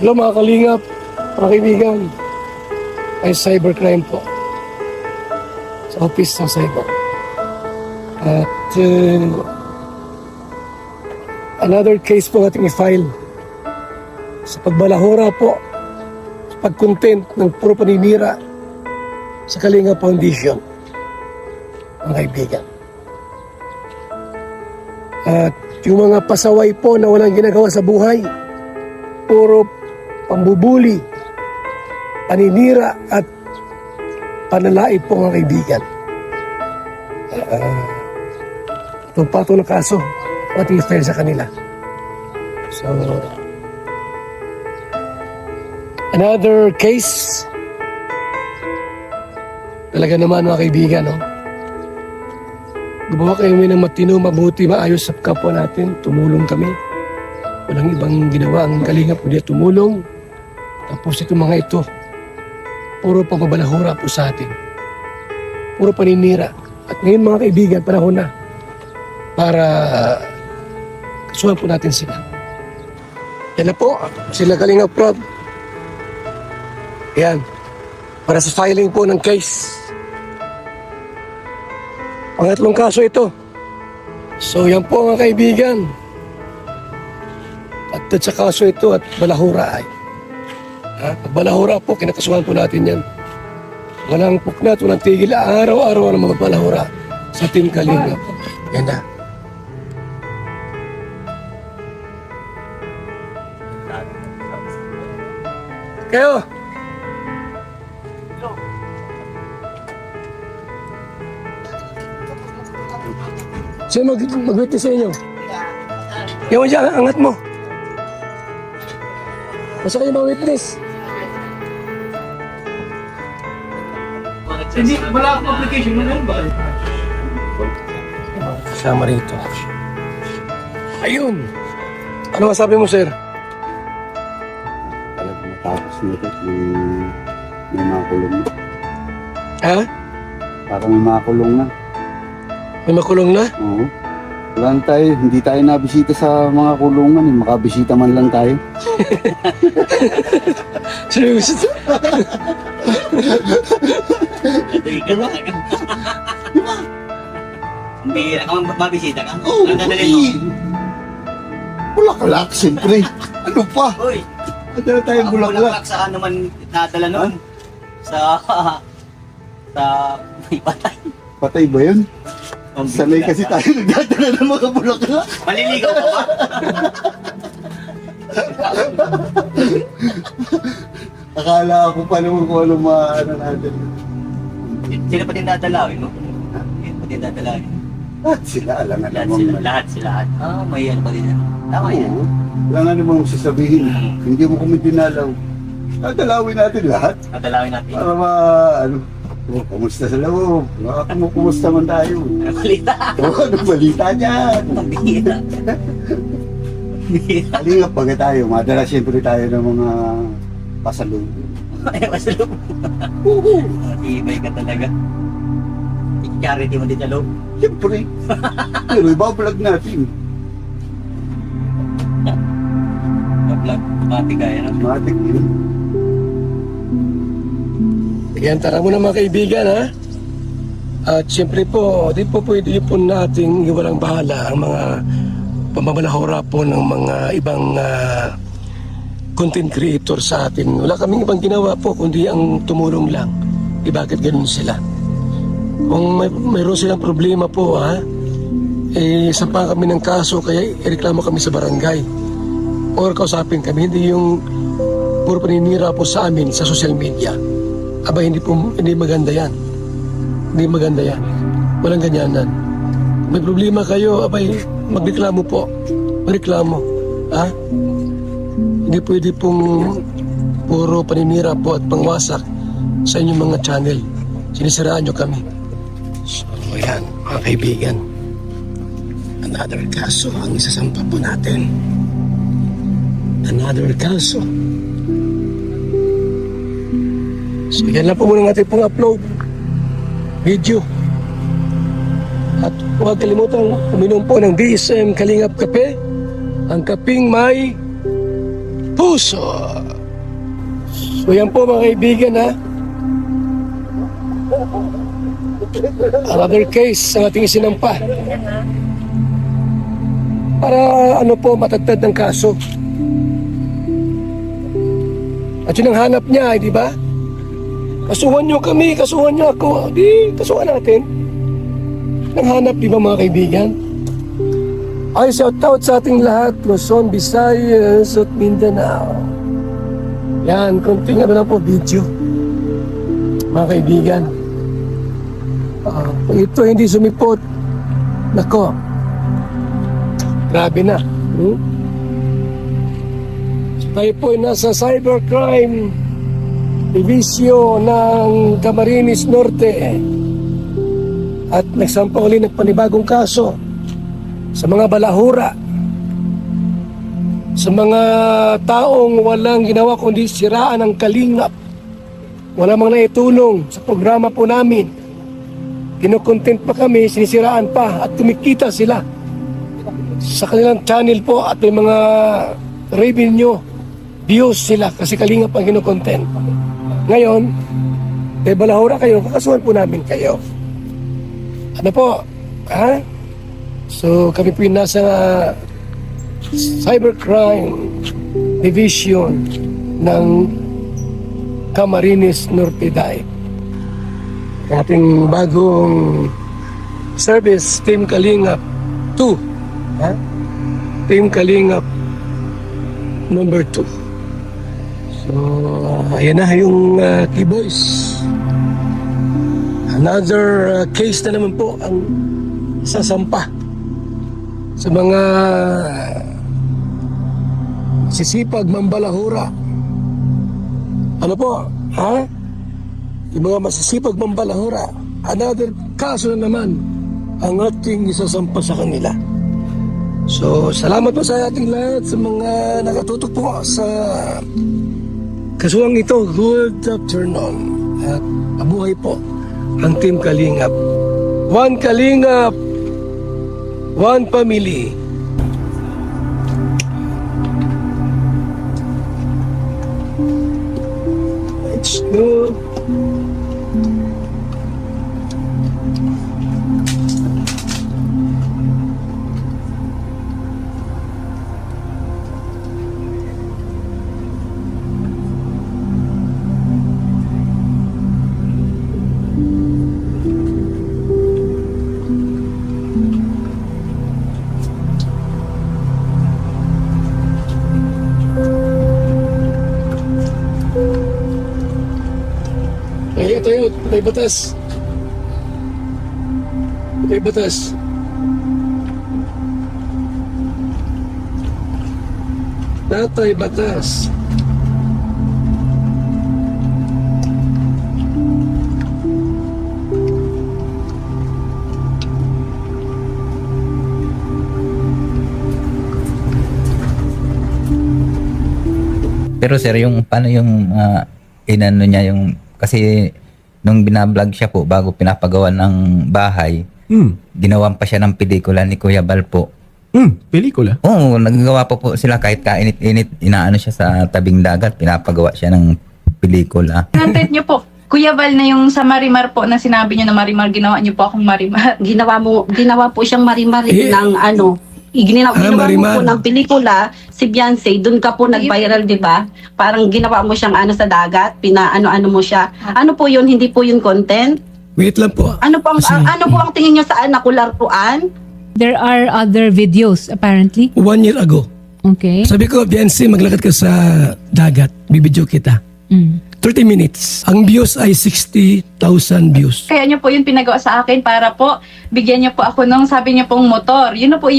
Hello mga kalingap, mga kaibigan. Ay cybercrime po sa office ng cyber. At another case po ating i-file sa pagbalahura po, sa pag-content ng puro paninira sa Kalinga Foundation, mga kaibigan. At yung mga pasaway po na walang ginagawa sa buhay, puro pambubuli, paninira at panalait po, mga kaibigan. Itong pato na kaso ating i-file sa kanila. So, another case. Talaga naman, mga kaibigan, no? Gumawa kayo ng matino, mabuti, maayos sa kapwa natin. Tumulong kami. Walang ibang ginawa ang Kalingap, kundi tumulong. Tapos itong mga ito, puro pagbabalahura po sa atin. Puro paninira. At ngayon, mga kaibigan, panahon na para kasuhan po natin sila. Yan na po, sila Kalingap Rob. Yan, para sa filing po ng case. Pangatlong kaso ito. So yan po, mga kaibigan. At sa kaso ito at balahura ay. Balahura po, kinakasuhan po natin yan. Walang puknat, walang tigil. Araw-araw ang mga balahura sa Team Kalingap. Yan na. Kayo. Sino mag-witness sa inyo? Yawan dyan, angat mo. Masa kayo mag-witness? Hindi, wala akong application. Ano ba? Kasama rito. Ayun. Ano masabi mo, sir? Talagang matapos nito, may mga kulong na. Ha? Parang may mga kulong na. May makulong na? Oo. Wala na tayo, hindi tayo nabisita sa mga kulungan, makabisita man lang tayo. Seryoso? Hindi ka mabisita ka? Oo, Ang dadalhin mo? Bulaklak, siyempre. Ano pa? Uy, Madala tayong ang bulaklak. bulaklak sa ano man nadala noon? Sa may patay. Patay ba yun? Ang Sanay bigla kasi ka. tayo nagdadala ng mga bulaklak. Maliligaw ka ba? Akala ko pa naman kung ano maano natin. Sila pa din dadalawin, no? Sila pa din dadalawin. At sila, alangan Lahat namang sila, lahat sila. May ano pa din yan. Tama yan. Oo. Alangan namang sasabihin. Hindi mo kami dinalaw. Dadalawin natin lahat. Dadalawin natin. Para ano, kumusta sa loob? Kumusta man tayo? Ano balita? Anong balita niyan? Ang bihira. Bihira. Halika pag tayo, madala siyempre tayo ng mga pasalubong. Ay, masalub. Matibay ka talaga. I-charity mo din sa loob. Siyempre. Pero ibablog natin. Vlog, mati ka yan. Matik yun. Yan, tara muna mga kaibigan, ha? At siyempre po, di po pwede po nating iwalang bahala ang mga pamamalahora po ng mga ibang content creator sa atin. Wala kaming ibang ginawa po, kundi ang tumulong lang. Bakit ganun sila? Kung mayroon silang problema po, ha? Sampa kami ng kaso, kaya ireklamo kami sa barangay. Or kausapin kami, hindi yung puro paninira po sa amin sa social media. Aba, hindi maganda yan. Hindi maganda yan. Walang ganyanan. May problema kayo, abay, magreklamo po. Magreklamo. Ha? Hindi pwede pong puro paninira po at pangwasak sa inyong mga channel. Sinisiraan nyo kami. So, yan, mga kaibigan. Another kaso ang isasampa po natin. Another kaso. So yan lang po muna natin pong upload video. At huwag kalimutan uminom po ng DSM Kalingap Kape. Ang kaping may puso. So yan po mga kaibigan ha. Another case ang ating isinampa. Para ano po matatad ng kaso. At yun ang hanap niya, di ba? Kasuhan niyo kami, kasuhan niyo ako. Di, kasuhan natin. Ang hanap, di ba mga kaibigan? Ay, shout out sa ating lahat, Luzon, Visayas at Mindanao. Yan, konting ano lang po, video. Mga kaibigan. Kung ito hindi sumipot, nako, grabe na. Tayo po ay nasa Cybercrime Division ng Camarines Norte at nagsampa uli ng panibagong kaso sa mga balahura, sa mga taong walang ginawa kundi siraan ng kalingap, wala mang naitulong sa programa po namin. Kinokontent pa kami, sinisiraan pa at kumikita sila sa kanilang channel po at may mga revenue views sila kasi kalingap ang kinokontent. Ngayon, balahura kayo, kakasuhan po namin kayo. Ano po? Ha? So kami po yung nasa Cybercrime Division ng Camarines Norte Dive. Ating bagong service, Team Kalingap 2. Ha? Team Kalingap number 2. So, ayan na yung key boys. Another case na naman po ang sasampa sa mga sisipag mambalahura. Ano po? Ha? Yung mga masisipag mambalahura. Another kaso na naman ang ating isasampa sa kanila. So, salamat po sa ating lahat sa mga nakatutok po sa kasuhang ito. Good afternoon. At mabuhay po ang Team Kalingap. One Kalingap, one family. Let's go. Tayo, may batas. May batas. Tatay batas. Pero sir, yung paano yung inano niya yung kasi nung binablog siya po bago pinapagawa ng bahay, ginawan pa siya ng pelikula ni Kuya Bal po. Pelikula? Oo, nagagawa pa po sila kahit kainit-init, inaano siya sa tabing dagat, pinapagawa siya ng pelikula. Content niyo po, Kuya Val, na yung sa Marimar po na sinabi niyo na Marimar, ginawa niyo po akong Marimar. Ginawa po siyang Marimar ng ano, ginawa mo Marimar. po ng pelikula, si Beyonce, doon ka po nag-viral, di ba? Parang ginawa mo siyang ano sa dagat, pinaano-ano mo siya. Ano po yun, hindi po yun content? Wait lang po. Ano po, ano po ang tingin niyo sa nakularuan? There are other videos apparently. 1 year ago. Okay. Sabi ko, Biancy, maglakad ka sa dagat. Bibidyo kita. 30 minutes. Ang views ay 60,000 views. Kaya niyo po yun pinagawa sa akin para po bigyan niyo po ako nung sabi niyo pong motor. Yun po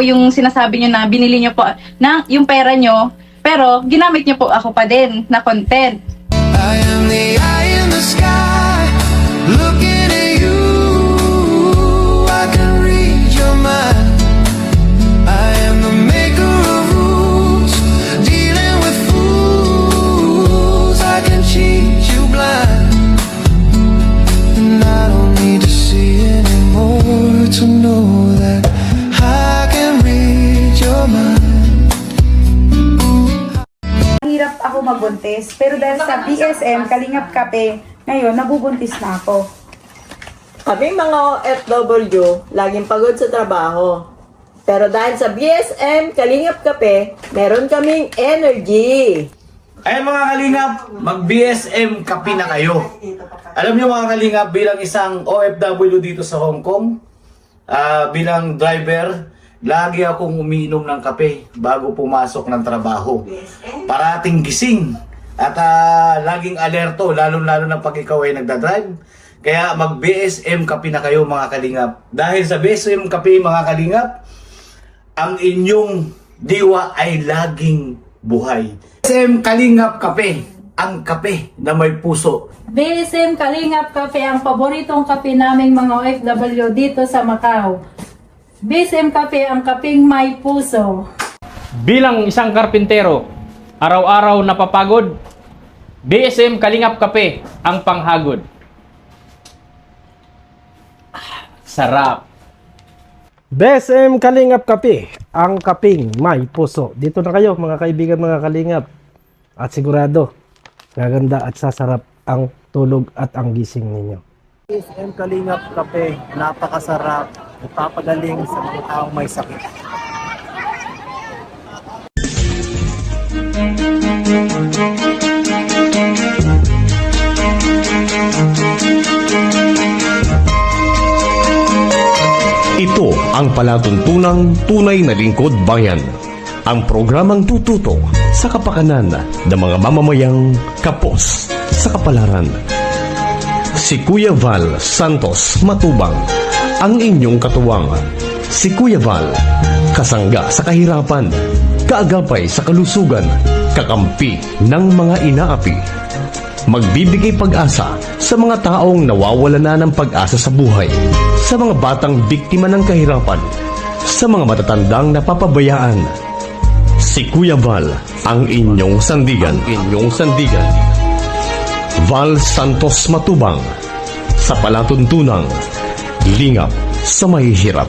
yung sinasabi niyo na binili niyo po na yung pera niyo, pero ginamit niyo po ako pa din na content. I am the eye in the sky, looking at you. I can read your mind. I am the maker of rules, dealing with fools. I can cheat you blind, and I don't need to see anymore to know that I can read your mind. hirap ako magbuntis. Pero dahil sa BSM, Kalingap Kape, ngayon, nabubuntis na ako. Kaming mga OFW, laging pagod sa trabaho. Pero dahil sa BSM Kalingap Kape, meron kaming energy. Ayan mga kalingap, mag-BSM kape na kayo. Alam niyo mga kalingap, bilang isang OFW dito sa Hong Kong, bilang driver, lagi akong umiinom ng kape bago pumasok ng trabaho. Parating gising at laging alerto, lalo-lalo na pag ikaw ay nagdadrive. Kaya mag-BSM kape na kayo mga kalingap. Dahil sa BSM kape mga kalingap, ang inyong diwa ay laging buhay. BSM Kalingap Kape, ang kape na may puso. BSM Kalingap Kape ang paboritong kape naming mga OFW dito sa Macau. BSM Kape ang kapeng may puso. Bilang isang karpintero, araw-araw napapagod, BSM Kalingap Kape ang panghagod. Sarap. BSM Kalingap Kape, ang kaping may puso. Dito na kayo mga kaibigan, mga kalingap. At sigurado, gaganda at sasarap ang tulog at ang gising ninyo. BSM Kalingap Kape, napakasarap. Nagpapagaling sa mga taong may sakit. Ito ang palatuntunang tunay na lingkod bayan. Ang programang tututo sa kapakanan ng mga mamamayang kapos sa kapalaran. Si Kuya Val Santos Matubang, ang inyong katuwang. Si Kuya Val, kasangga sa kahirapan, kaagapay sa kalusugan, kakampi ng mga inaapi. Magbibigay pag-asa sa mga taong nawawala na ng pag-asa sa buhay, sa mga batang biktima ng kahirapan, sa mga matatandang napapabayaan. Si Kuya Val, ang inyong sandigan. Val Santos Matubang, sa palatuntunang lingap sa mahihirap.